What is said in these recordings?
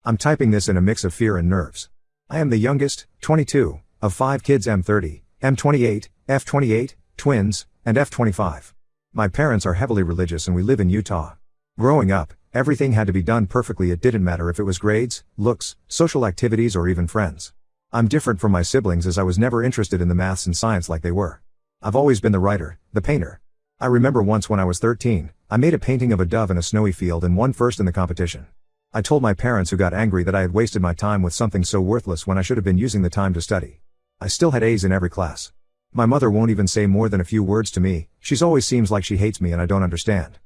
I'm typing this in a mix of fear and nerves. I am the youngest, 22, of 5 kids M30, M28, F28, twins, and F25. My parents are heavily religious and we live in Utah. Growing up, everything had to be done perfectly. It didn't matter if it was grades, looks, social activities or even friends. I'm different from my siblings as I was never interested in the maths and science like they were. I've always been the writer, the painter. I remember once when I was 13, I made a painting of a dove in a snowy field and won first in the competition. I told my parents, who got angry that I had wasted my time with something so worthless when I should have been using the time to study. I still had A's in every class. My mother won't even say more than a few words to me. She's always seems like she hates me and I don't understand.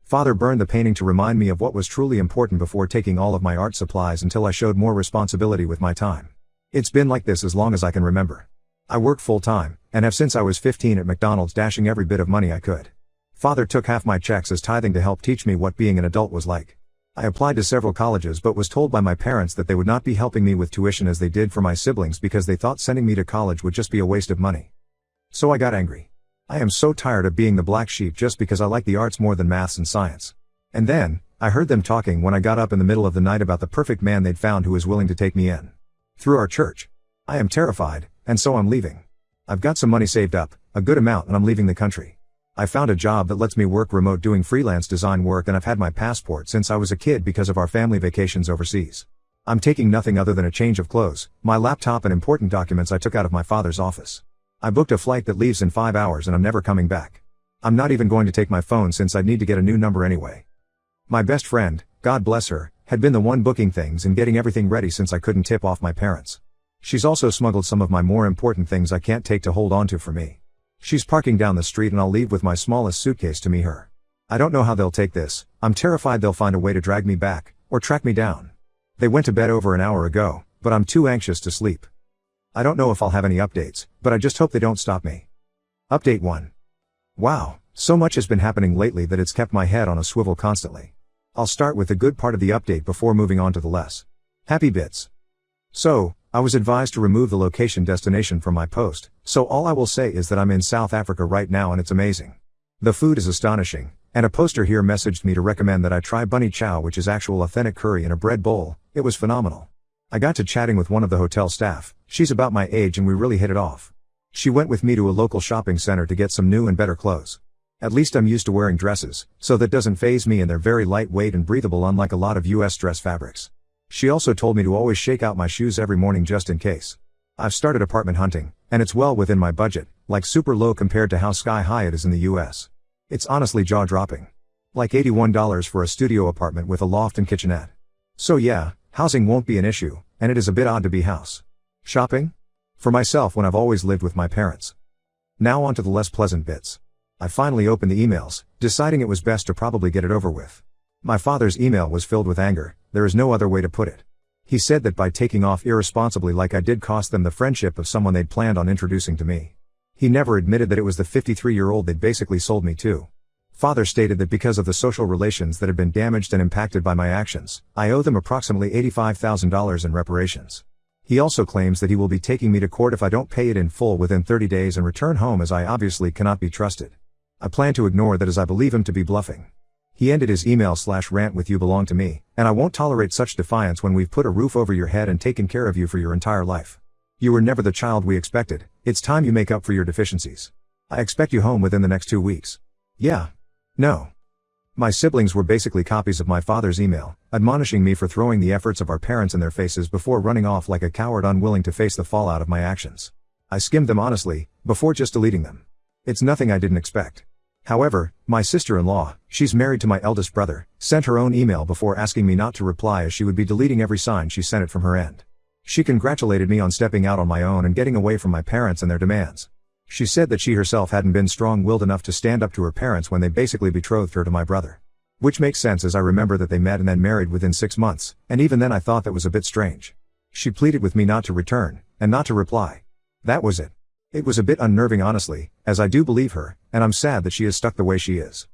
Father burned the painting to remind me of what was truly important before taking all of my art supplies until I showed more responsibility with my time. It's been like this as long as I can remember. I work full-time, and have since I was 15 at McDonald's, dashing every bit of money I could. Father took half my checks as tithing to help teach me what being an adult was like. I applied to several colleges but was told by my parents that they would not be helping me with tuition as they did for my siblings because they thought sending me to college would just be a waste of money. So I got angry. I am so tired of being the black sheep just because I like the arts more than maths and science. And then, I heard them talking when I got up in the middle of the night about the perfect man they'd found who was willing to take me in. Through our church. I am terrified, and so I'm leaving. I've got some money saved up, a good amount, and I'm leaving the country. I found a job that lets me work remote doing freelance design work, and I've had my passport since I was a kid because of our family vacations overseas. I'm taking nothing other than a change of clothes, my laptop and important documents I took out of my father's office. I booked a flight that leaves in 5 hours and I'm never coming back. I'm not even going to take my phone since I'd need to get a new number anyway. My best friend, God bless her, had been the one booking things and getting everything ready since I couldn't tip off my parents. She's also smuggled some of my more important things I can't take to hold on to for me. She's parking down the street and I'll leave with my smallest suitcase to meet her. I don't know how they'll take this. I'm terrified they'll find a way to drag me back, or track me down. They went to bed over an hour ago, but I'm too anxious to sleep. I don't know if I'll have any updates, but I just hope they don't stop me. Update 1. Wow, so much has been happening lately that it's kept my head on a swivel constantly. I'll start with the good part of the update before moving on to the less happy bits. So, I was advised to remove the location destination from my post, so all I will say is that I'm in South Africa right now and it's amazing. The food is astonishing, and a poster here messaged me to recommend that I try bunny chow, which is actual authentic curry in a bread bowl. It was phenomenal. I got to chatting with one of the hotel staff. She's about my age and we really hit it off. She went with me to a local shopping center to get some new and better clothes. At least I'm used to wearing dresses, so that doesn't faze me, and they're very lightweight and breathable unlike a lot of US dress fabrics. She also told me to always shake out my shoes every morning just in case. I've started apartment hunting, and it's well within my budget, like super low compared to how sky high it is in the US. It's honestly jaw-dropping. Like $81 for a studio apartment with a loft and kitchenette. So yeah, housing won't be an issue, and it is a bit odd to be house shopping for myself when I've always lived with my parents. Now on to the less pleasant bits. I finally opened the emails, deciding it was best to probably get it over with. My father's email was filled with anger. There is no other way to put it. He said that by taking off irresponsibly like I did cost them the friendship of someone they'd planned on introducing to me. He never admitted that it was the 53-year-old they'd basically sold me to. Father stated that because of the social relations that had been damaged and impacted by my actions, I owe them approximately $85,000 in reparations. He also claims that he will be taking me to court if I don't pay it in full within 30 days and return home, as I obviously cannot be trusted. I plan to ignore that as I believe him to be bluffing. He ended his email/rant with "You belong to me, and I won't tolerate such defiance when we've put a roof over your head and taken care of you for your entire life. You were never the child we expected. It's time you make up for your deficiencies. I expect you home within the next 2 weeks." Yeah. No. My siblings were basically copies of my father's email, admonishing me for throwing the efforts of our parents in their faces before running off like a coward unwilling to face the fallout of my actions. I skimmed them honestly, before just deleting them. It's nothing I didn't expect. However, my sister-in-law, she's married to my eldest brother, sent her own email before asking me not to reply as she would be deleting every sign she sent it from her end. She congratulated me on stepping out on my own and getting away from my parents and their demands. She said that she herself hadn't been strong-willed enough to stand up to her parents when they basically betrothed her to my brother. Which makes sense, as I remember that they met and then married within 6 months, and even then I thought that was a bit strange. She pleaded with me not to return, and not to reply. That was it. It was a bit unnerving honestly, as I do believe her, and I'm sad that she is stuck the way she is.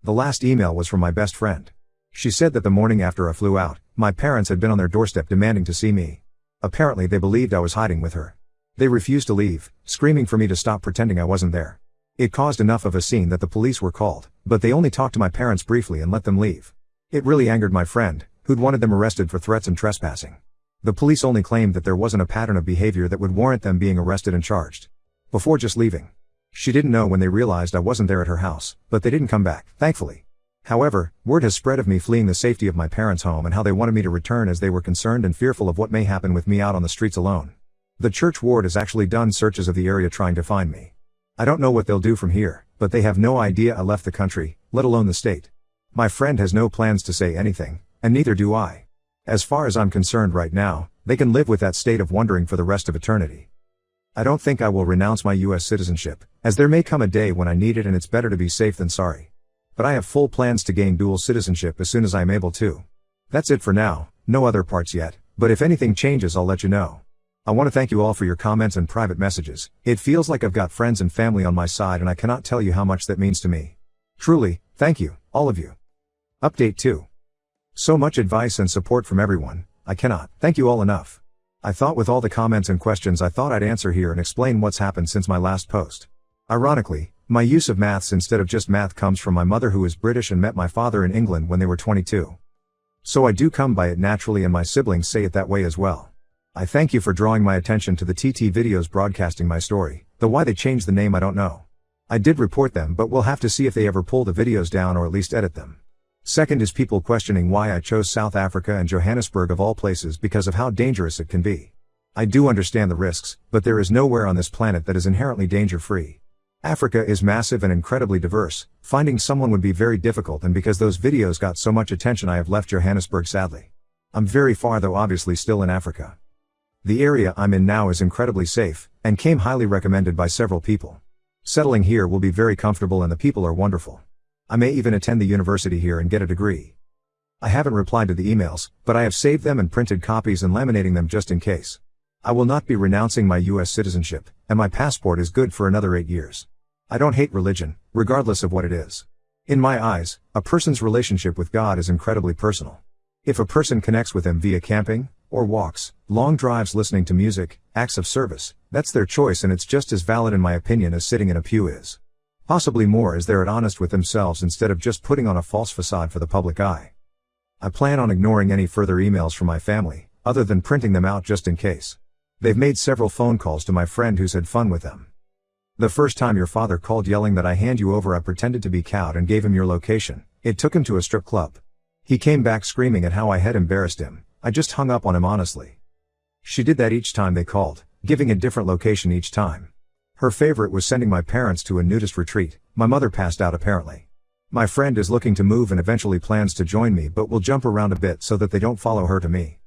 The last email was from my best friend. She said that the morning after I flew out, my parents had been on their doorstep demanding to see me. Apparently they believed I was hiding with her. They refused to leave, screaming for me to stop pretending I wasn't there. It caused enough of a scene that the police were called, but they only talked to my parents briefly and let them leave. It really angered my friend, who'd wanted them arrested for threats and trespassing. The police only claimed that there wasn't a pattern of behavior that would warrant them being arrested and charged. Before just leaving. She didn't know when they realized I wasn't there at her house, but they didn't come back, thankfully. However, word has spread of me fleeing the safety of my parents' home and how they wanted me to return as they were concerned and fearful of what may happen with me out on the streets alone. The church ward has actually done searches of the area trying to find me. I don't know what they'll do from here, but they have no idea I left the country, let alone the state. My friend has no plans to say anything, and neither do I. As far as I'm concerned right now, they can live with that state of wondering for the rest of eternity. I don't think I will renounce my US citizenship, as there may come a day when I need it and it's better to be safe than sorry. But I have full plans to gain dual citizenship as soon as I am able to. That's it for now, no other parts yet, but if anything changes I'll let you know. I want to thank you all for your comments and private messages. It feels like I've got friends and family on my side and I cannot tell you how much that means to me. Truly, thank you, all of you. Update 2. So much advice and support from everyone, I cannot thank you all enough. I thought with all the comments and questions I thought I'd answer here and explain what's happened since my last post. Ironically, my use of maths instead of just math comes from my mother who is British and met my father in England when they were 22. So I do come by it naturally and my siblings say it that way as well. I thank you for drawing my attention to the TT videos broadcasting my story, though why they changed the name I don't know. I did report them but we'll have to see if they ever pull the videos down or at least edit them. Second is people questioning why I chose South Africa and Johannesburg of all places because of how dangerous it can be. I do understand the risks, but there is nowhere on this planet that is inherently danger-free. Africa is massive and incredibly diverse, finding someone would be very difficult and because those videos got so much attention I have left Johannesburg sadly. I'm very far though obviously still in Africa. The area I'm in now is incredibly safe, and came highly recommended by several people. Settling here will be very comfortable and the people are wonderful. I may even attend the university here and get a degree. I haven't replied to the emails, but I have saved them and printed copies and laminating them just in case. I will not be renouncing my US citizenship, and my passport is good for another 8 years. I don't hate religion, regardless of what it is. In my eyes, a person's relationship with God is incredibly personal. If a person connects with him via camping, or walks, long drives listening to music, acts of service, that's their choice and it's just as valid in my opinion as sitting in a pew is. Possibly more as they're honest with themselves instead of just putting on a false facade for the public eye. I plan on ignoring any further emails from my family, other than printing them out just in case. They've made several phone calls to my friend who's had fun with them. The first time your father called yelling that I hand you over I pretended to be cowed and gave him your location. It took him to a strip club. He came back screaming at how I had embarrassed him. I just hung up on him honestly. She did that each time they called, giving a different location each time. Her favorite was sending my parents to a nudist retreat. My mother passed out apparently. My friend is looking to move and eventually plans to join me but will jump around a bit so that they don't follow her to me.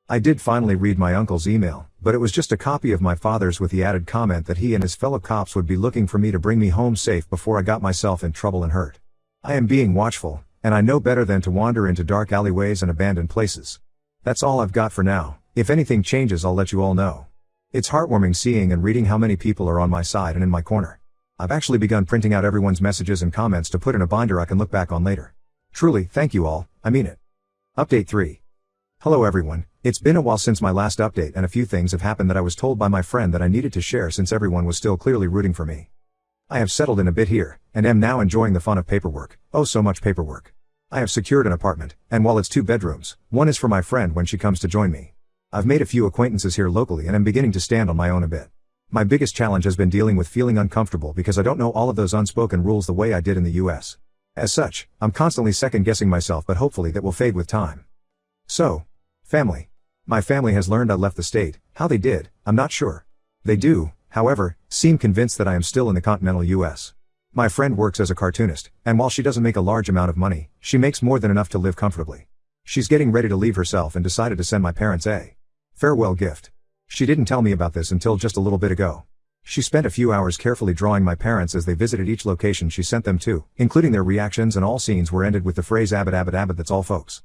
I did finally read my uncle's email, but it was just a copy of my father's with the added comment that he and his fellow cops would be looking for me to bring me home safe before I got myself in trouble and hurt. I am being watchful, and I know better than to wander into dark alleyways and abandoned places. That's all I've got for now. If anything changes I'll let you all know. It's heartwarming seeing and reading how many people are on my side and in my corner. I've actually begun printing out everyone's messages and comments to put in a binder I can look back on later. Truly, thank you all, I mean it. Update 3. Hello everyone, it's been a while since my last update and a few things have happened that I was told by my friend that I needed to share since everyone was still clearly rooting for me. I have settled in a bit here, and am now enjoying the fun of paperwork. Oh so much paperwork. I have secured an apartment, and while it's 2 bedrooms, one is for my friend when she comes to join me. I've made a few acquaintances here locally and am beginning to stand on my own a bit. My biggest challenge has been dealing with feeling uncomfortable because I don't know all of those unspoken rules the way I did in the US. As such, I'm constantly second-guessing myself but hopefully that will fade with time. So, family. My family has learned I left the state. How they did, I'm not sure. They do, however, seem convinced that I am still in the continental US. My friend works as a cartoonist, and while she doesn't make a large amount of money, she makes more than enough to live comfortably. She's getting ready to leave herself and decided to send my parents a farewell gift. She didn't tell me about this until just a little bit ago. She spent a few hours carefully drawing my parents as they visited each location she sent them to, including their reactions, and all scenes were ended with the phrase "Abbott Abbott Abbott, that's all folks."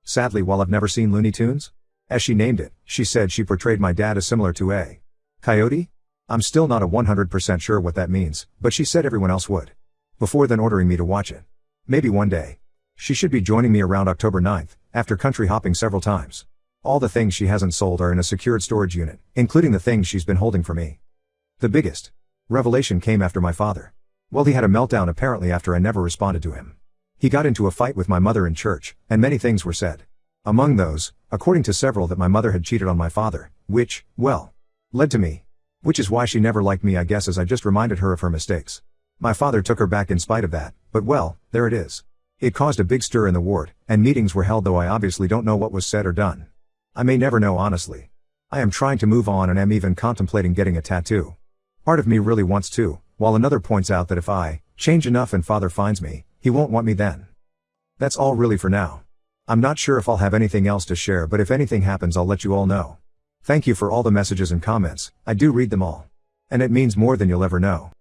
Sadly, while I've never seen Looney Tunes, as she named it, she said she portrayed my dad as similar to a coyote? I'm still not 100% sure what that means, but she said everyone else would. Before then ordering me to watch it. Maybe one day. She should be joining me around October 9th, after country hopping several times. All the things she hasn't sold are in a secured storage unit, including the things she's been holding for me. The biggest revelation came after my father. Well, he had a meltdown apparently after I never responded to him. He got into a fight with my mother in church, and many things were said. Among those, according to several, that my mother had cheated on my father, which, well, led to me. Which is why she never liked me, I guess, as I just reminded her of her mistakes. My father took her back in spite of that, but well, there it is. It caused a big stir in the ward, and meetings were held, though I obviously don't know what was said or done. I may never know, honestly. I am trying to move on and am even contemplating getting a tattoo. Part of me really wants to, while another points out that if I change enough and father finds me, he won't want me then. That's all really for now. I'm not sure if I'll have anything else to share, but if anything happens I'll let you all know. Thank you for all the messages and comments, I do read them all. And it means more than you'll ever know.